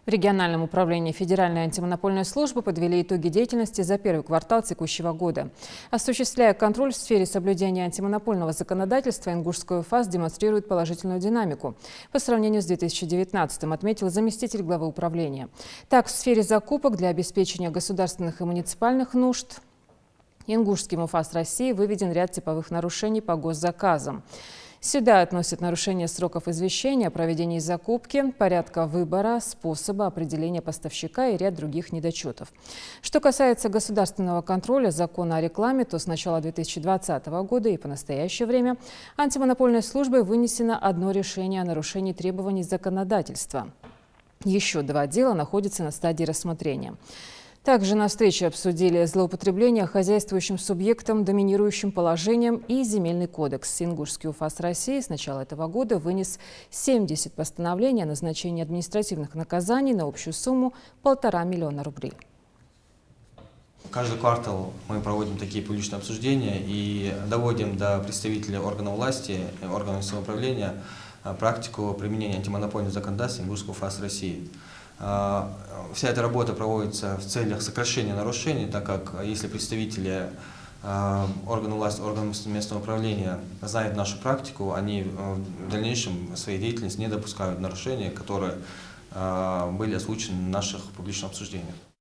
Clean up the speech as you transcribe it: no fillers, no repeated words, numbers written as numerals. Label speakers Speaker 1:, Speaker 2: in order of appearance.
Speaker 1: В региональном управлении Федеральной антимонопольной службы подвели итоги деятельности за первый квартал текущего года. Осуществляя контроль в сфере соблюдения антимонопольного законодательства, Ингушская УФАС демонстрирует положительную динамику по сравнению с 2019-м, отметил заместитель главы управления. Так, в сфере закупок для обеспечения государственных и муниципальных нужд Ингушским УФАС России выведен ряд типовых нарушений по госзаказам. Сюда относят нарушение сроков извещения о проведении закупки, порядка выбора, способа определения поставщика и ряд других недочетов. Что касается государственного контроля закона о рекламе, то с начала 2020 года и по настоящее время антимонопольной службой вынесено одно решение о нарушении требований законодательства. Еще два дела находятся на стадии рассмотрения. Также на встрече обсудили злоупотребление хозяйствующим субъектом доминирующим положением и земельный кодекс. Ингушский УФАС России с начала этого года вынес 70 постановлений о назначении административных наказаний на общую сумму 1,5 миллиона рублей.
Speaker 2: Каждый квартал мы проводим такие публичные обсуждения и доводим до представителей органов власти, органов самоуправления практику применения антимонопольного законодательства Ингушского УФАС России. Вся эта работа проводится в целях сокращения нарушений, так как если представители органов власти, органов местного управления знают нашу практику, они в дальнейшем в своей деятельности не допускают нарушений, которые были озвучены в наших публичных обсуждениях.